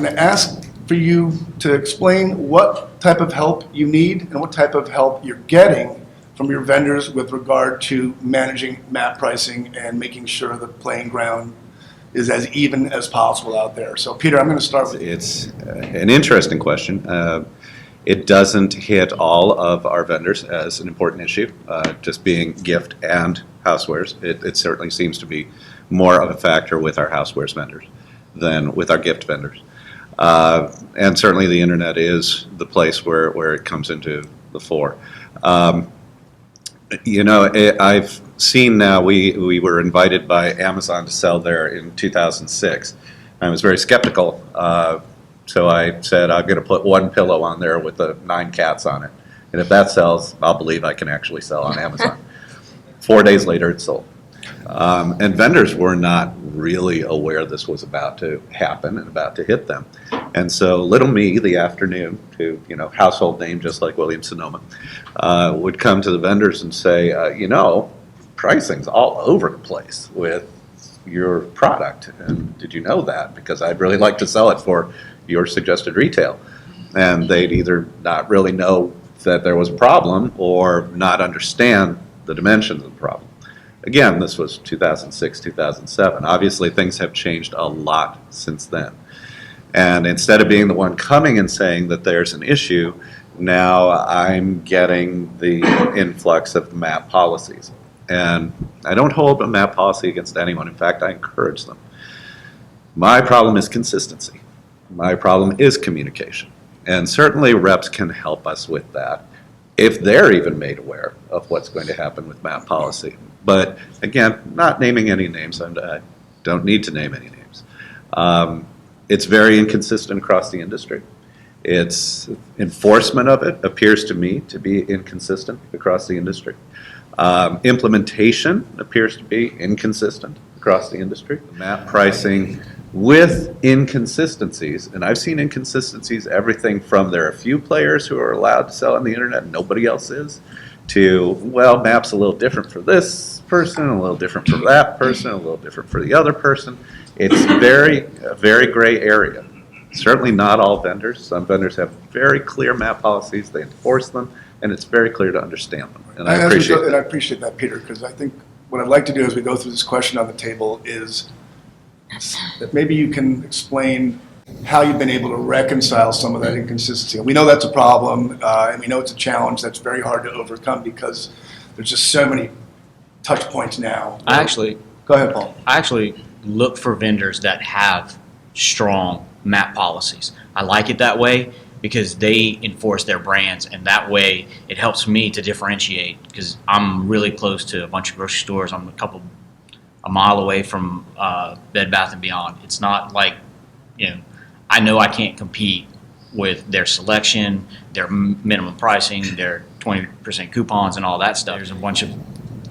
going to ask for you to explain what type of help you need and what type of help you're getting from your vendors with regard to managing map pricing and making sure the playing ground is as even as possible out there. So Peter, I'm going to start with you. It's an interesting question. It doesn't hit all of our vendors as an important issue, just being gift and housewares. It certainly seems to be more of a factor with our housewares vendors than with our gift vendors. And certainly the internet is the place where it comes into the fore. I've seen now, we were invited by Amazon to sell there in 2006. I was very skeptical, so I said, I'm going to put one pillow on there with the 9 cats on it. And if that sells, I'll believe I can actually sell on Amazon. 4 days later, it sold. And vendors were not really aware this was about to happen and about to hit them. And so little me, the afternoon, to household name just like Williams-Sonoma, would come to the vendors and say, pricing's all over the place with your product. And did you know that? Because I'd really like to sell it for your suggested retail. And they'd either not really know that there was a problem or not understand the dimensions of the problem. Again, this was 2006, 2007. Obviously, things have changed a lot since then. And instead of being the one coming and saying that there's an issue, now I'm getting the influx of the MAP policies. And I don't hold a MAP policy against anyone. In fact, I encourage them. My problem is consistency. My problem is communication. And certainly reps can help us with that if they're even made aware of what's going to happen with MAP policy. But again, not naming any names, I don't need to name any names. It's very inconsistent across the industry. Its enforcement of it appears to me to be inconsistent across the industry. Implementation appears to be inconsistent across the industry. MAP pricing with inconsistencies, and I've seen inconsistencies everything from there are a few players who are allowed to sell on the internet and nobody else is, to, well, MAP's a little different for this person, a little different for that person, a little different for the other person. It's a very gray area. Certainly not all vendors. Some vendors have very clear MAP policies, they enforce them, and it's very clear to understand them. And I appreciate that, Peter, because I think what I'd like to do as we go through this question on the table is that maybe you can explain how you've been able to reconcile some of that inconsistency. We know that's a problem, and we know it's a challenge that's very hard to overcome because there's just so many touch points now. Go ahead, Paul. I actually look for vendors that have strong MAP policies. I like it that way because they enforce their brands, and that way it helps me to differentiate because I'm really close to a bunch of grocery stores. I'm a mile away from Bed Bath & Beyond. It's not like, I know I can't compete with their selection, their minimum pricing, their 20% coupons and all that stuff. There's a bunch of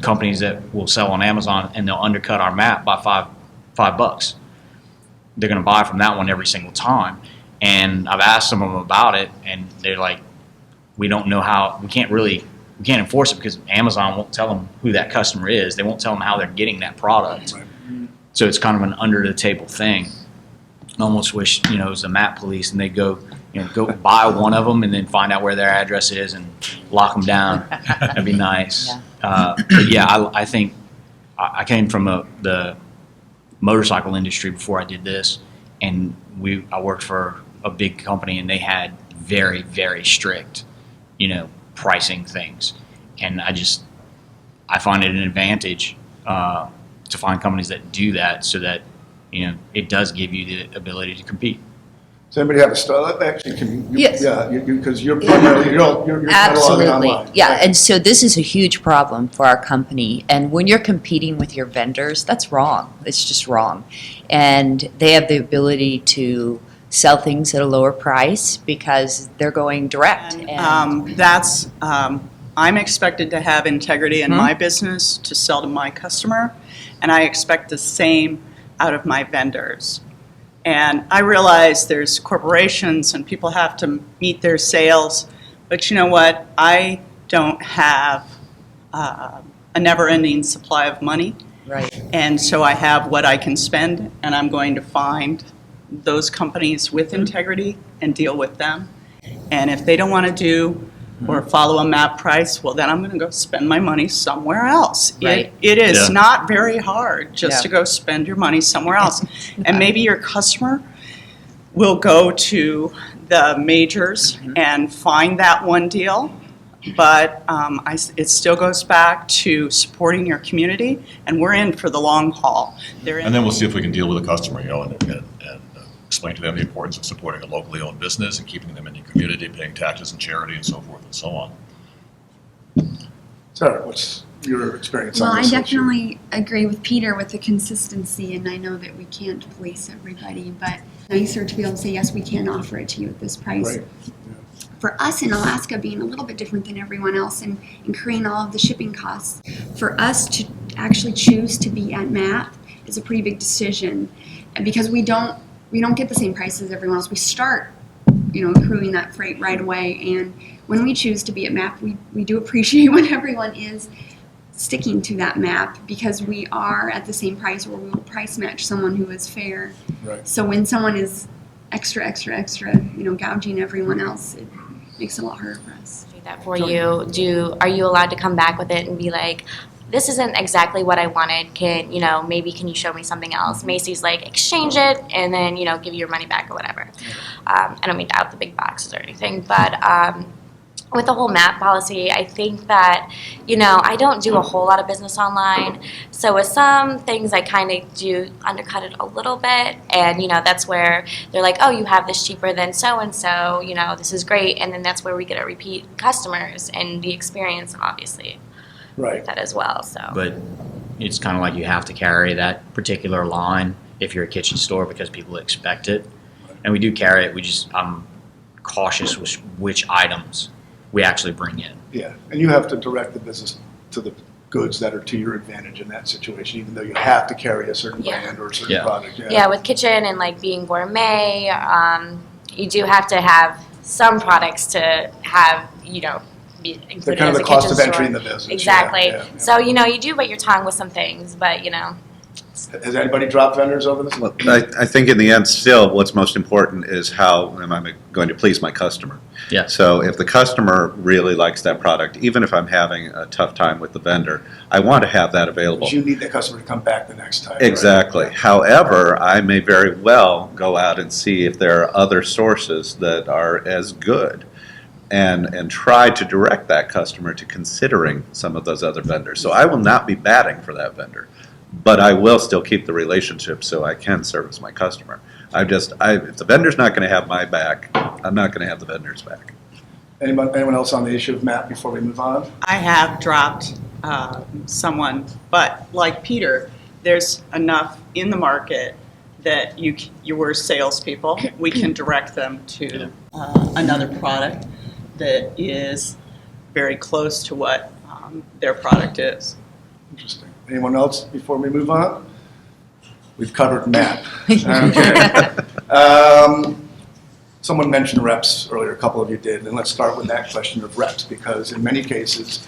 companies that will sell on Amazon and they'll undercut our MAP by $5. They're going to buy from that one every single time. And I've asked some of them about it, and they're like, we don't know how, we can't enforce it because Amazon won't tell them who that customer is. They won't tell them how they're getting that product. Right. So it's kind of an under-the-table thing. I almost wish, it was the MAP police, and they go buy one of them and then find out where their address is and lock them down. That'd be nice. Yeah. But yeah, I think I came from the motorcycle industry before I did this, and I worked for a big company, and they had very, very strict, pricing things. And I find it an advantage to find companies that do that so that, it does give you the ability to compete. Does anybody have a style? Actually, yes. Yeah, because you're primarily, you're absolutely online. Yeah, and so this is a huge problem for our company. And when you're competing with your vendors, that's wrong. It's just wrong. And they have the ability to sell things at a lower price because they're going direct. I'm expected to have integrity in my business to sell to my customer, and I expect the same out of my vendors. And I realize there's corporations and people have to meet their sales, but you know what? I don't have a never-ending supply of money. Right. And so I have what I can spend, and I'm going to find those companies with integrity and deal with them. And if they don't want to do or follow a MAP price, well, then I'm going to go spend my money somewhere else. Right. It is Yeah. not very hard just to go spend your money somewhere else. And maybe your customer will go to the majors and find that one deal. But it still goes back to supporting your community, and we're in for the long haul. And then we'll see if we can deal with the customer, and explain to them the importance of supporting a locally owned business and keeping them in your community, paying taxes and charity and so forth and so on. Sarah, what's your experience Well, on I this issue? definitely agree with Peter with the consistency, and I know that we can't police everybody, but nicer to be able to say, yes, we can offer it to you at this price. Right. For us in Alaska, being a little bit different than everyone else and incurring all of the shipping costs, for us to actually choose to be at MAP is a pretty big decision, and because we don't get the same price as everyone else. We start, accruing that freight right away, and when we choose to be at MAP, we do appreciate when everyone is sticking to that MAP, because we are at the same price, or we will price match someone who is fair. Right. So when someone is extra, gouging everyone else, it makes it a lot harder for us. Do that for you. Are you allowed to come back with it and be like, this isn't exactly what I wanted, can you show me something else? Macy's like, exchange it and then give you your money back or whatever. I don't mean to out the big boxes or anything, but with the whole MAP policy, I think that I don't do a whole lot of business online, so with some things I kind of do undercut it a little bit, and that's where they're like, oh, you have this cheaper than so and so, this is great, and then that's where we get our repeat customers and the experience, obviously. Right. That as well. So, But it's kind of like you have to carry that particular line if you're a kitchen store because people expect it. And we do carry it. I'm cautious with which items we actually bring in. Yeah, and you have to direct the business to the goods that are to your advantage in that situation, even though you have to carry a certain Yeah. brand or a certain Yeah. product. yeah, with kitchen and like being gourmet, you do have to have some products to have, be included They're kind of as the a cost kitchen of entry store. in the business. yeah, Exactly. yeah, yeah. So, you do bite your tongue with some things, but, Has anybody dropped vendors over this? Well, I think in the end, still, what's most important is how am I going to please my customer. Yeah. So if the customer really likes that product, even if I'm having a tough time with the vendor, I want to have that available. Because you need that customer to come back the next time. right? Exactly. However, I may very well go out and see if there are other sources that are as good and try to direct that customer to considering some of those other vendors. So I will not be batting for that vendor, but I will still keep the relationship so I can service my customer. If the vendor's not going to have my back, I'm not going to have the vendor's back. Anyone else on the issue of MAP before we move on? I have dropped someone, but like Peter, there's enough in the market that you were salespeople. We can direct them to another product that is very close to what their product is. Interesting. Anyone else before we move on? We've covered MAP. Okay. Someone mentioned reps earlier, a couple of you did, and let's start with that question of reps, because in many cases,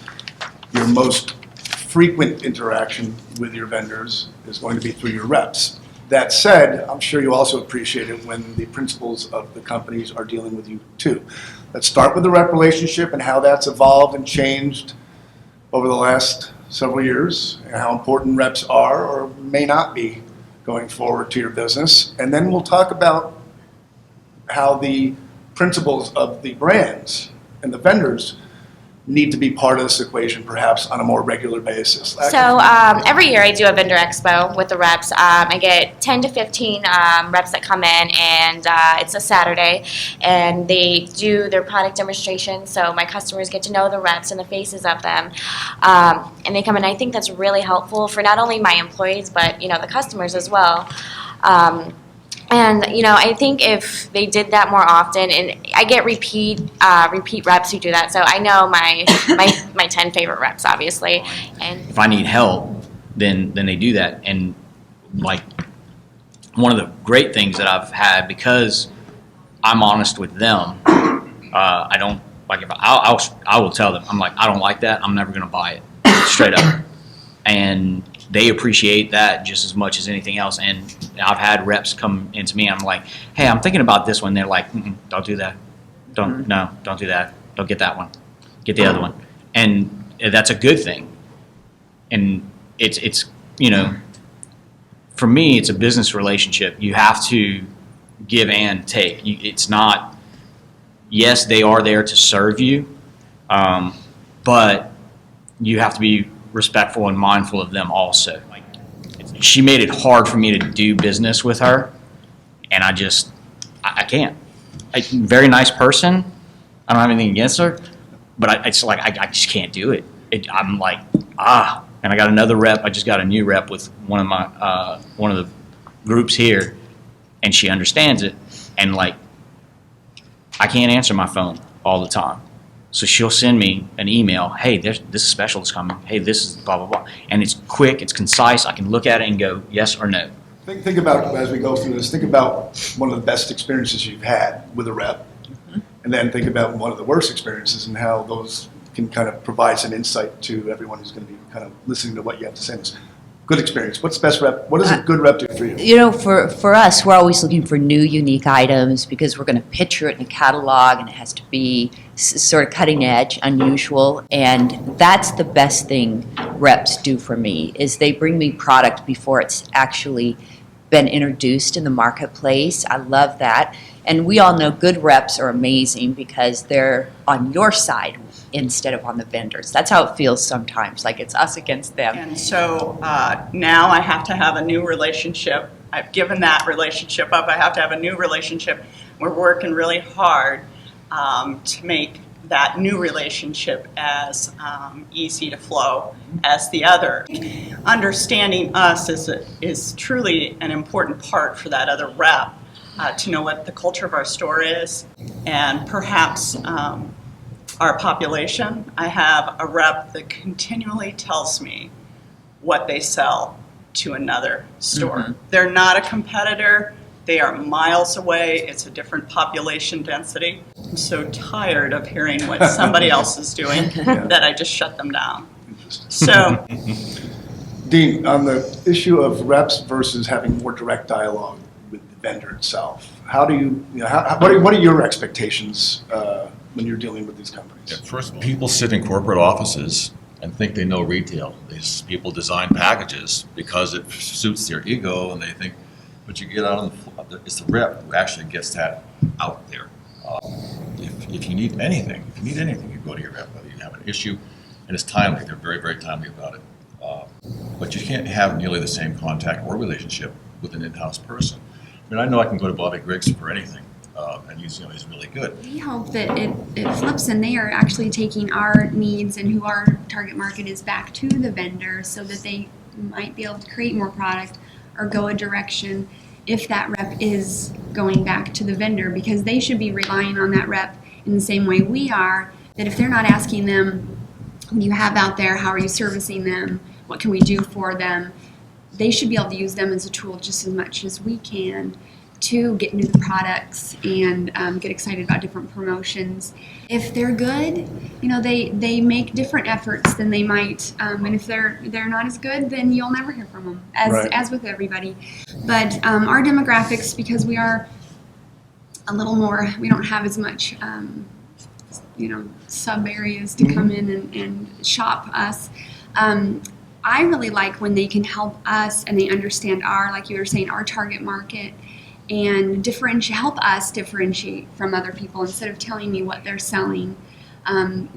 your most frequent interaction with your vendors is going to be through your reps. That said, I'm sure you also appreciate it when the principals of the companies are dealing with you too. Let's start with the rep relationship and how that's evolved and changed over the last several years, and how important reps are or may not be going forward to your business. And then we'll talk about how the principals of the brands and the vendors need to be part of this equation, perhaps on a more regular basis. So every year I do a vendor expo with the reps. I get 10 to 15 reps that come in, and it's a Saturday, and they do their product demonstration, so my customers get to know the reps and the faces of them. And they come in. I think that's really helpful for not only my employees, but the customers as well. And I think if they did that more often, and I get repeat reps who do that, so I know my 10 favorite reps, obviously. And If I need help, then they do that. And like one of the great things that I've had, because I'm honest with them, I don't like if I will tell them, I'm like, I don't like that. I'm never going to buy it, straight up. And they appreciate that just as much as anything else. And I've had reps come into me, I'm like, hey, I'm thinking about this one. They're like, don't do that. Don't do that. Don't get that one. Get the other one. And that's a good thing. And it's for me, it's a business relationship. You have to give and take. It's not, yes, they are there to serve you, but you have to be respectful and mindful of them also. Like, she made it hard for me to do business with her, and I can't. Very nice person. I don't have anything against her, but I just can't do it. I'm like, and I got another rep. I just got a new rep with one of the groups here, and she understands it. And like, I can't answer my phone all the time, so she'll send me an email. Hey, this special is coming. Hey, this is blah blah blah, and it's quick, it's concise. I can look at it and go yes or no. Think about, as we go through this, think about one of the best experiences you've had with a rep, and then think about one of the worst experiences and how those can kind of provide some insight to everyone who's going to be kind of listening to what you have to say. Good experience. What's the best rep? What does a good rep do for you? For us, we're always looking for new, unique items because we're going to picture it in a catalog, and it has to be sort of cutting edge, unusual, and that's the best thing reps do for me, is they bring me product before it's actually been introduced in the marketplace. I love that. And we all know good reps are amazing because they're on your side instead of on the vendors. That's how it feels sometimes, like it's us against them. And so now I have to have a new relationship. I've given that relationship up. I have to have a new relationship. We're working really hard to make that new relationship as easy to flow as the other. Understanding us is truly an important part for that other rep to know what the culture of our store is, and perhaps our population. I have a rep that continually tells me what they sell to another store. They're not a competitor. They are miles away. It's a different population density. I'm so tired of hearing what somebody else is doing that I just shut them down. So, Dean, on the issue of reps versus having more direct dialogue with the vendor itself, how do what are your expectations when you're dealing with these companies? Yeah, first, people sit in corporate offices and think they know retail. These people design packages because it suits their ego, and they think, but you get out on the floor, it's the rep who actually gets that out there. If you need anything, you go to your rep, whether you have an issue, and it's timely. They're very, very timely about it. But you can't have nearly the same contact or relationship with an in-house person. I mean, I know I can go to Bobby Griggs for anything, and he's really good. We hope that it flips and they are actually taking our needs and who our target market is back to the vendor so that they might be able to create more product or go a direction if that rep is going back to the vendor, because they should be relying on that rep in the same way we are, that if they're not asking them, what do you have out there, how are you servicing them, what can we do for them, they should be able to use them as a tool just as much as we can to get new products and get excited about different promotions. If they're good, they make different efforts than they might, and if they're not as good, then you'll never hear from them, as with everybody. But our demographics, because we are a little more, we don't have as much, sub areas to come in and shop us. I really like when they can help us and they understand like you were saying, our target market, and help us differentiate from other people instead of telling me what they're selling.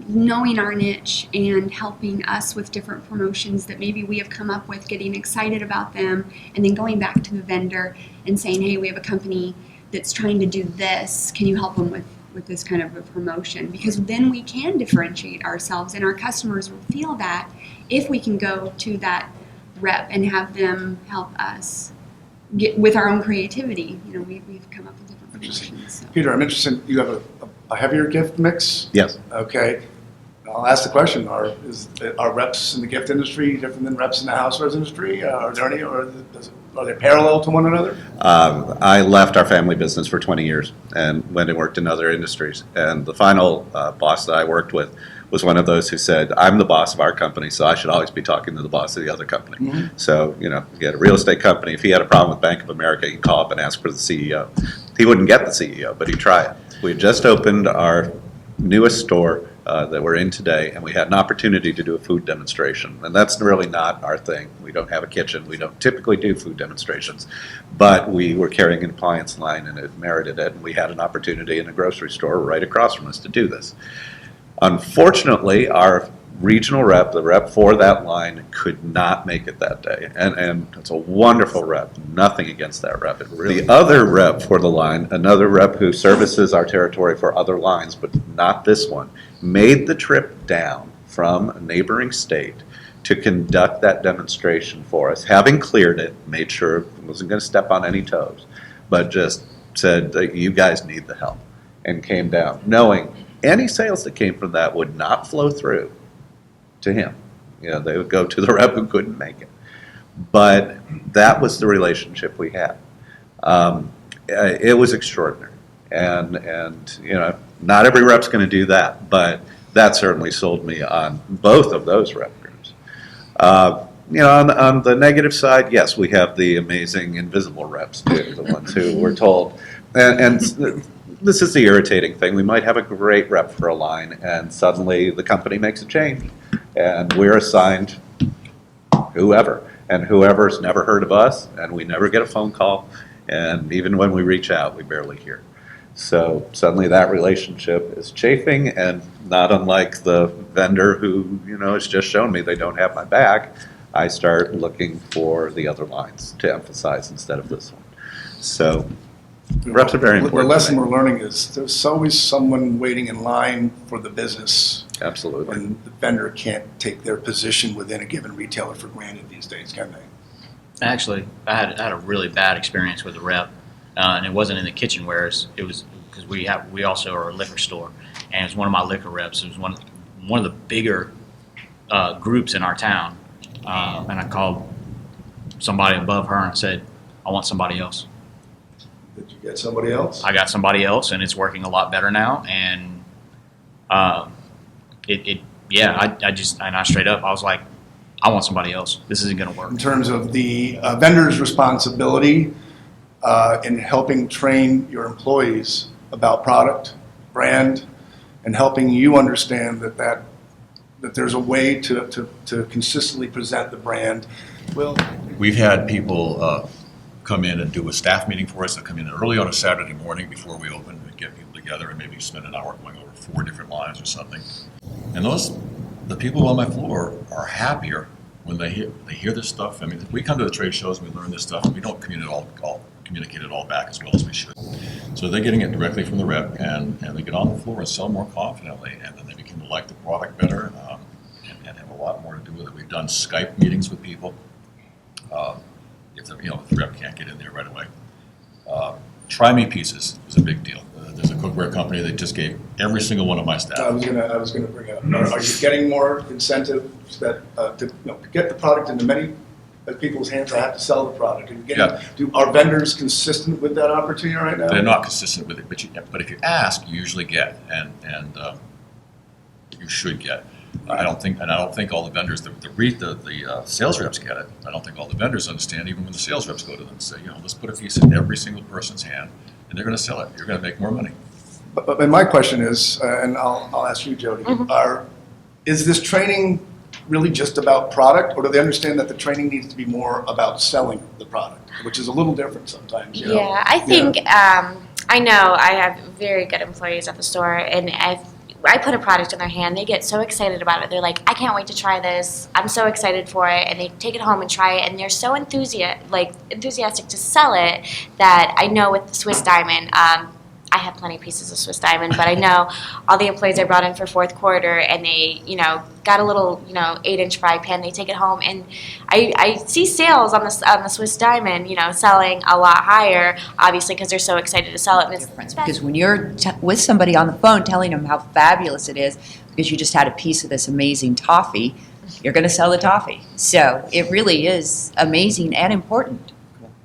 Knowing our niche and helping us with different promotions that maybe we have come up with, getting excited about them, and then going back to the vendor and saying, hey, we have a company that's trying to do this. Can you help them with this kind of a promotion? Because then we can differentiate ourselves, and our customers will feel that if we can go to that rep and have them help us get with our own creativity. We've come up with different promotions. So. Peter, I'm interested, you have a heavier gift mix? Yes. Okay. I'll ask the question, are reps in the gift industry different than reps in the housewares industry? Are there any, or are they parallel to one another? I left our family business for 20 years and went and worked in other industries. And the final boss that I worked with was one of those who said, I'm the boss of our company, so I should always be talking to the boss of the other company. So, you had a real estate company. If he had a problem with Bank of America, he'd call up and ask for the CEO. He wouldn't get the CEO, but he'd try it. We had just opened our newest store that we're in today, and we had an opportunity to do a food demonstration. And that's really not our thing. We don't have a kitchen. We don't typically do food demonstrations. But we were carrying an appliance line, and it merited it. And we had an opportunity in a grocery store right across from us to do this. Unfortunately, our regional rep, the rep for that line, could not make it that day. And it's a wonderful rep. Nothing against that rep. The other rep for the line, another rep who services our territory for other lines, but not this one, made the trip down from a neighboring state to conduct that demonstration for us, having cleared it, made sure it wasn't going to step on any toes, but just said that you guys need the help, and came down, knowing any sales that came from that would not flow through to him. They would go to the rep who couldn't make it. But that was the relationship we had. It was extraordinary. And not every rep's going to do that, but that certainly sold me on both of those rep groups. On the negative side, yes, we have the amazing invisible reps too, the ones who were told, and this is the irritating thing. We might have a great rep for a line, and suddenly the company makes a change, and we're assigned whoever, and whoever's never heard of us, and we never get a phone call, and even when we reach out, we barely hear. So suddenly that relationship is chafing, and not unlike the vendor who has just shown me they don't have my back, I start looking for the other lines to emphasize instead of this one. So reps are very important. The lesson we're learning is there's always someone waiting in line for the business. Absolutely. And the vendor can't take their position within a given retailer for granted these days, can they? Actually, I had a really bad experience with a rep, and it wasn't in the kitchenwares. It was because we also are a liquor store, and it was one of my liquor reps. It was one of the bigger groups in our town, and I called somebody above her and said, "I want somebody else." Did you get somebody else? I got somebody else, and it's working a lot better now. And I straight up, I was like, I want somebody else. This isn't going to work. In terms of the vendor's responsibility in helping train your employees about product, brand, and helping you understand that there's a way to consistently present the brand. We've had people come in and do a staff meeting for us. They come in early on a Saturday morning before we open and get people together and maybe spend an hour going over 4 different lines or something. And the people on my floor are happier when they hear this stuff. I mean, we come to the trade shows and we learn this stuff, and we don't communicate it all back as well as we should. So they're getting it directly from the rep, and they get on the floor and sell more confidently, and then they begin to like the product better and have a lot more to do with it. We've done Skype meetings with people. If the rep can't get in there right away. Try me pieces is a big deal. There's a cookware company that just gave every single one of my staff. I was gonna bring up. Are you getting more incentives to get the product into many people's hands that have to sell the product? Are vendors consistent with that opportunity right now? They're not consistent with it, but if you ask, you usually get, and you should get. I don't think all the vendors, the sales reps get it. I don't think all the vendors understand, even when the sales reps go to them and say, let's put a piece in every single person's hand, and they're going to sell it. You're going to make more money. But my question is, and I'll ask you, Jody, is this training really just about product, or do they understand that the training needs to be more about selling the product, which is a little different sometimes? Yeah, I think I know I have very good employees at the store, and if I put a product in their hand, they get so excited about it. They're like, I can't wait to try this. I'm so excited for it. And they take it home and try it. And they're so enthusiastic to sell it that I know with the Swiss Diamond, I have plenty of pieces of Swiss Diamond, but I know all the employees I brought in for 4th quarter, and they, got a little, 8-inch fry pan. They take it home, and I see sales on the Swiss Diamond, selling a lot higher, obviously, because they're so excited to sell it. And it's Because when you're with somebody on the phone telling them how fabulous it is, because you just had a piece of this amazing toffee, you're going to sell the toffee. So it really is amazing and important.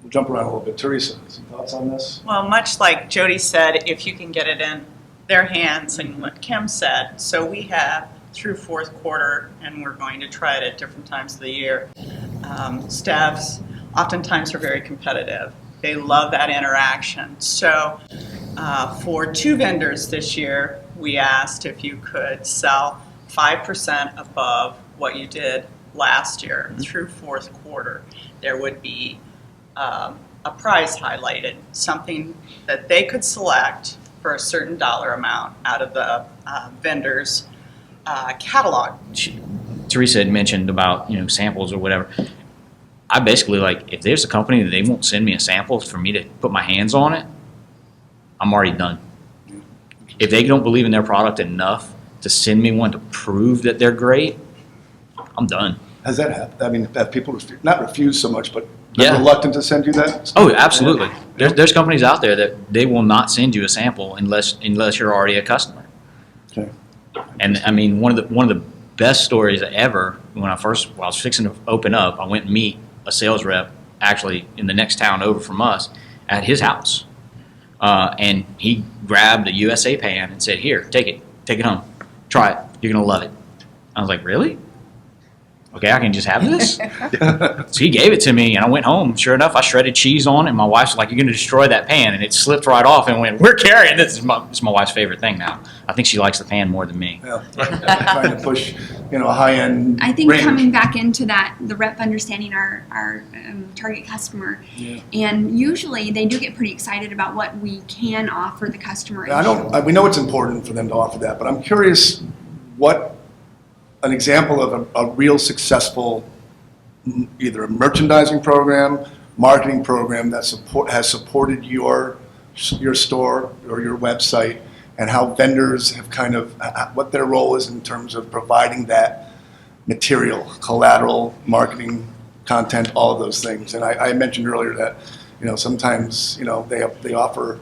We'll jump around a little bit. Teresa, some thoughts on this? Well, much like Jody said, if you can get it in their hands, and what Kim said, so we have through fourth quarter, and we're going to try it at different times of the year. Staffs oftentimes are very competitive. They love that interaction. So for 2 vendors this year, we asked if you could sell 5% above what you did last year through fourth quarter. There would be a prize highlighted, something that they could select for a certain dollar amount out of the vendor's catalog. Teresa had mentioned about, samples or whatever. I basically, like, if there's a company that they won't send me a sample for me to put my hands on it, I'm already done. If they don't believe in their product enough to send me one to prove that they're great, I'm done. Has that happened? I mean, have people not refused so much, but been Yeah. reluctant to send you that? Oh, absolutely. There's companies out there that they will not send you a sample unless you're already a customer. Okay. And I mean, one of the best stories ever, when I was fixing to open up, I went and meet a sales rep actually in the next town over from us at his house. And he grabbed a USA pan and said, "Here, take it home. Try it. You're going to love it." I was like, "Really? Okay, I can just have this?" So he gave it to me, and I went home. Sure enough, I shredded cheese on it, and my wife's like, "You're going to destroy that pan." And it slipped right off and went, "We're carrying this." It's my wife's favorite thing now. I think she likes the pan more than me. Yeah. Trying to push, a high-end I think range. coming back into that, the rep understanding our target customer, and usually they do get pretty excited about what we can offer the customer. We know it's important for them to offer that, but I'm curious what an example of a real successful, either a merchandising program, marketing program that has supported your store or your website, and how vendors have kind of, what their role is in terms of providing that material, collateral, marketing, content, all of those things. And I mentioned earlier that, sometimes, they offer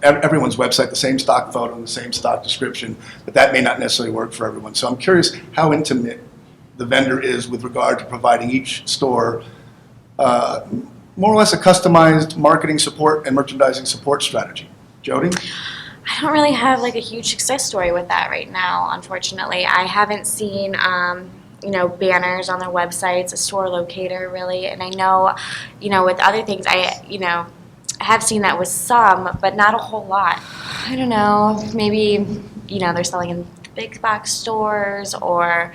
everyone's website the same stock photo and the same stock description, but that may not necessarily work for everyone. So I'm curious how intimate the vendor is with regard to providing each store more or less a customized marketing support and merchandising support strategy. Jody? I don't really have like a huge success story with that right now, unfortunately. I haven't seen, banners on their websites, a store locator really, and I know, with other things, I have seen that with some, but not a whole lot. I don't know, maybe, they're selling in big box stores, or,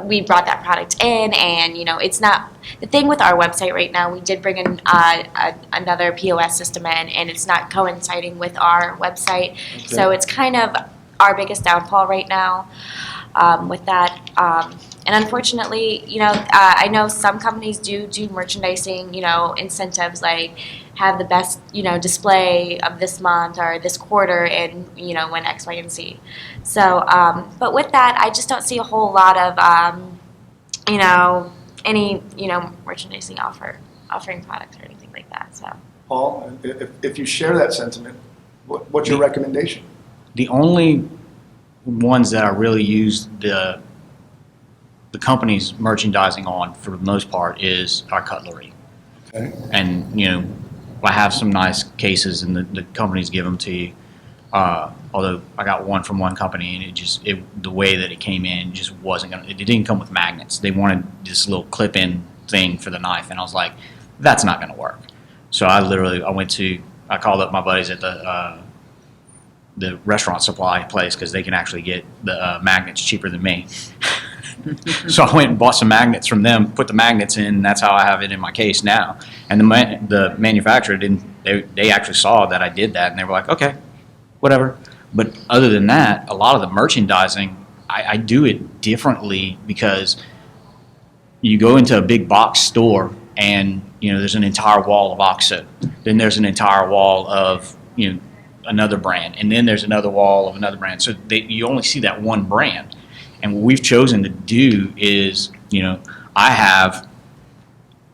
we brought that product in, and it's not the thing with our website right now. We did bring in another POS system in, and it's not coinciding with our website. Okay. So it's kind of our biggest downfall right now with that. And unfortunately, I know some companies do merchandising, incentives like have the best, display of this month or this quarter and, when X, Y, and Z. So, but with that, I just don't see a whole lot of, any, merchandising offering products or anything like that. So, Paul, if you share that sentiment, what's your recommendation? The only ones that I really use the company's merchandising on, for the most part, is our cutlery. Okay. And, I have some nice cases, and the companies give them to you. Although I got one from one company, and the way that it came in just wasn't it didn't come with magnets. They wanted this little clip-in thing for the knife, and I was like, that's not going to work. So I called up my buddies at the restaurant supply place, because they can actually get the magnets cheaper than me. So I went and bought some magnets from them, put the magnets in, and that's how I have it in my case now. And the manufacturer they actually saw that I did that, and they were like, okay, whatever. But other than that, a lot of the merchandising, I do it differently, because you go into a big box store and, there's an entire wall of OXO. Then there's an entire wall of, another brand. And then there's another wall of another brand. So you only see that one brand. And what we've chosen to do is, I have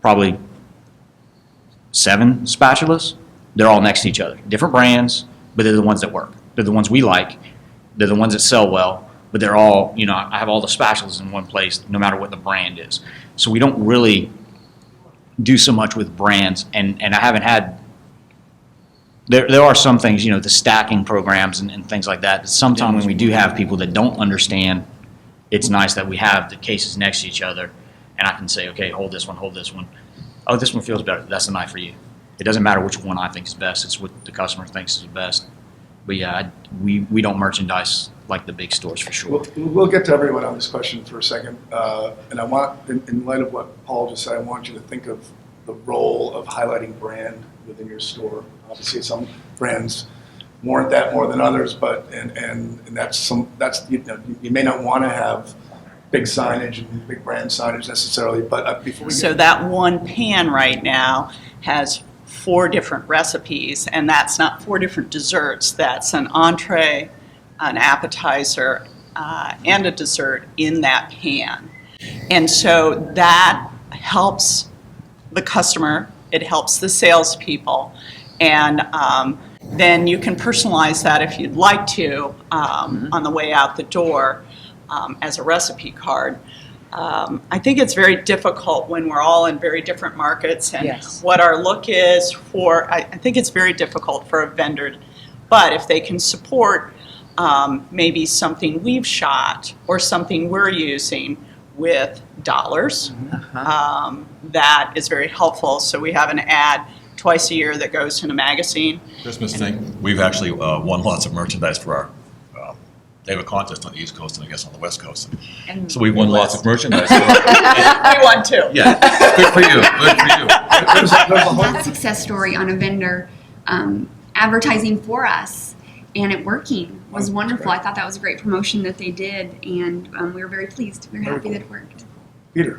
probably 7 spatulas. They're all next to each other. Different brands, but they're the ones that work. They're the ones we like. They're the ones that sell well. But they're all, I have all the spatulas in one place, no matter what the brand is. So we don't really do so much with brands. And I haven't had there are some things, the stacking programs and things like that. Sometimes when we do have people that don't understand, it's nice that we have the cases next to each other, and I can say, okay, hold this one. Oh, this one feels better. That's the knife for you. It doesn't matter which one I think is best. It's what the customer thinks is best. But yeah, we don't merchandise like the big stores for sure. We'll get to everyone on this question for a second. And I want, in light of what Paul just said, I want you to think of the role of highlighting brand within your store. Obviously, some brands warrant that more than others, but and that's you may not want to have big signage and big brand signage necessarily, but before we So that one pan right now has 4 different recipes, and that's not 4 different desserts. That's an entree, an appetizer, and a dessert in that pan. And so that helps the customer, it helps the salespeople, and then you can personalize that if you'd like to on the way out the door as a recipe card. I think it's very difficult when we're all in very different markets and Yes. what our look is for, I think it's very difficult for a vendor, but if they can support maybe something we've shot or something we're using with dollars, that is very helpful. So we have an ad twice a year that goes in a magazine. Christmas thing, we've actually won lots of merchandise for our, they have a contest on the East Coast and I guess on the West Coast. And So we've won lots of merchandise. We won too. Yeah, good for you, good for you. there's a whole That success story on a vendor advertising for us and it working was wonderful. I thought that was a great promotion that they did, and we were very pleased. We were happy that it worked. Peter.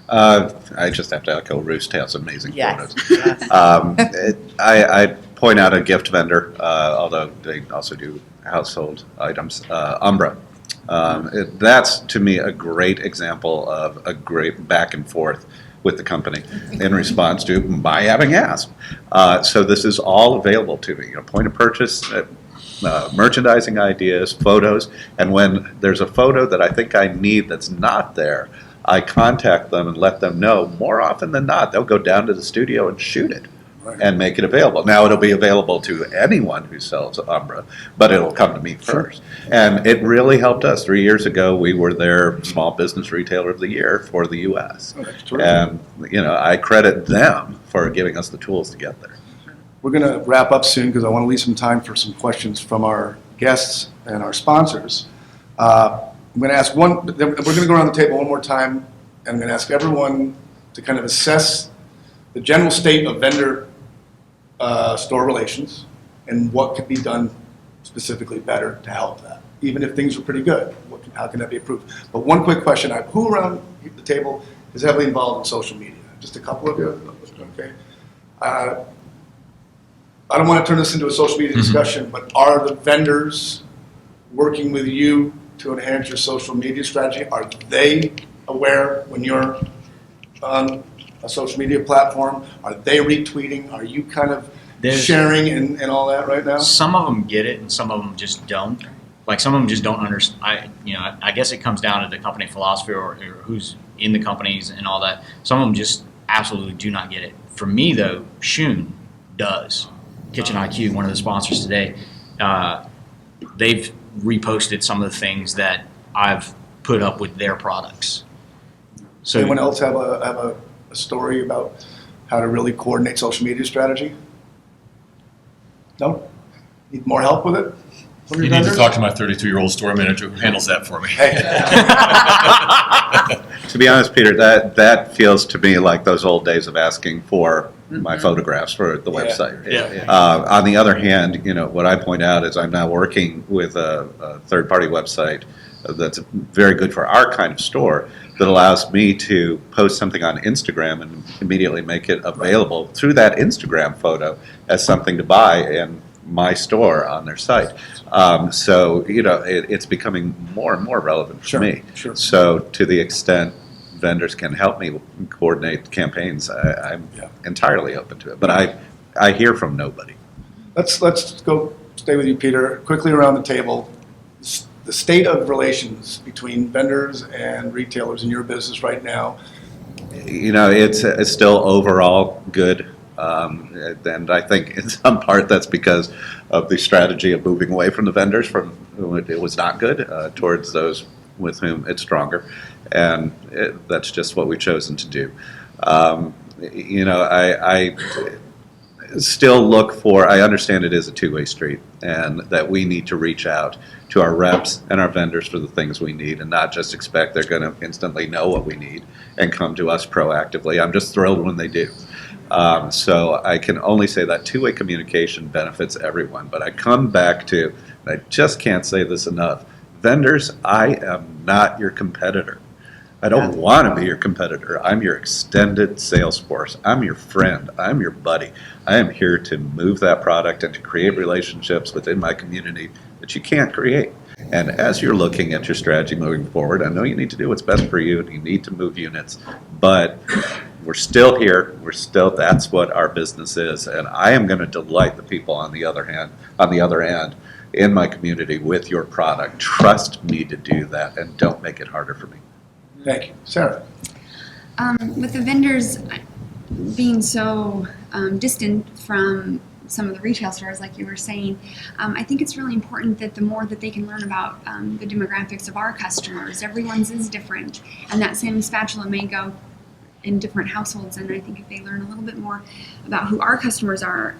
I just have to echo Roosetail's amazing Yes. photos. I point out a gift vendor, although they also do household items, Umbra. That's, to me, a great example of a great back and forth with the company in response to my having asked. So this is all available to me, point of purchase, merchandising ideas, photos, and when there's a photo that I think I need that's not there, I contact them and let them know. More often than not, they'll go down to the studio and shoot it and make it available. Now, it'll be available to anyone who sells Umbra, but it'll come to me first. And it really helped us. 3 years ago, we were their Small Business Retailer of the Year for the U.S. Oh, that's terrific. And, I credit them for giving us the tools to get there. We're going to wrap up soon because I want to leave some time for some questions from our guests and our sponsors. I'm going to ask we're going to go around the table one more time, and I'm going to ask everyone to kind of assess the general state of vendor store relations and what could be done specifically better to help that. Even if things are pretty good, how can that be improved? But one quick question, who around the table is heavily involved in social media? Just a couple of you? Okay. I don't want to turn this into a social media discussion, but are the vendors working with you to enhance your social media strategy? Are they aware when you're on a social media platform? Are they retweeting? Are you kind of sharing and all that right now? Some of them get it, and some of them just don't. Like some of them just don't understand. I guess it comes down to the company philosophy or who's in the companies and all that. Some of them just absolutely do not get it. For me, though, Shun does. Kitchen IQ, one of the sponsors today, they've reposted some of the things that I've put up with their products. So anyone else have a story about how to really coordinate social media strategy? No? Need more help with it? You need to talk to my 32-year-old store manager who handles that for me. To be honest, Peter, that feels to me like those old days of asking for my photographs for the website. Yeah. On the other hand, what I point out is I'm now working with a third-party website that's very good for our kind of store that allows me to post something on Instagram and immediately make it available through that Instagram photo as something to buy in my store on their site. So, it's becoming more and more relevant for me. Sure. So to the extent vendors can help me coordinate campaigns, I'm entirely open to it. But I hear from nobody. Let's go stay with you, Peter. Quickly around the table, the state of relations between vendors and retailers in your business right now. It's still overall good. And I think in some part that's because of the strategy of moving away from the vendors from whom it was not good towards those with whom it's stronger. And that's just what we've chosen to do. I still look for, I understand it is a two-way street and that we need to reach out to our reps and our vendors for the things we need and not just expect they're going to instantly know what we need and come to us proactively. I'm just thrilled when they do. So I can only say that two-way communication benefits everyone. But I come back to, and I just can't say this enough, vendors, I am not your competitor. I don't want to be your competitor. I'm your extended sales force. I'm your friend. I'm your buddy. I am here to move that product and to create relationships within my community that you can't create. And as you're looking at your strategy moving forward, I know you need to do what's best for you and you need to move units, but we're still here. That's what our business is. And I am going to delight the people on the other end in my community with your product. Trust me to do that and don't make it harder for me. Thank you. Sarah? With the vendors being so distant from some of the retail stores, like you were saying, I think it's really important that the more that they can learn about the demographics of our customers, everyone's is different, and that same spatula may go in different households, and I think if they learn a little bit more about who our customers are,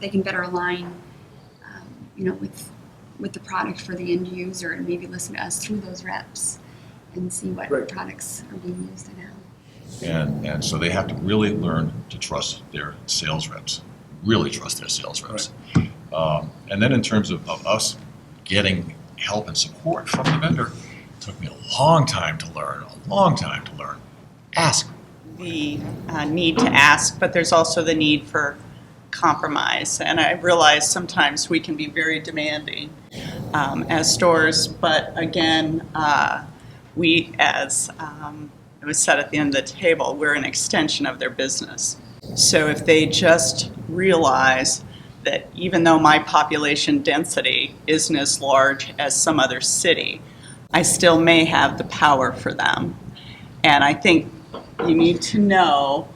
they can better align, with the product for the end user, and maybe listen to us through those reps and see what products are being used and how. And so they have to really learn to trust their sales reps, really trust their sales reps. Right. And then in terms of us getting help and support from the vendor, it took me a long time to learn. Ask. The need to ask, but there's also the need for compromise. And I realize sometimes we can be very demanding as stores, but again, we, as it was said at the end of the table, we're an extension of their business. So if they just realize that even though my population density isn't as large as some other city, I still may have the power for them. And I think you need to know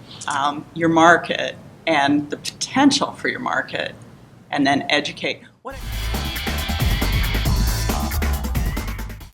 your market and the potential for your market, and then educate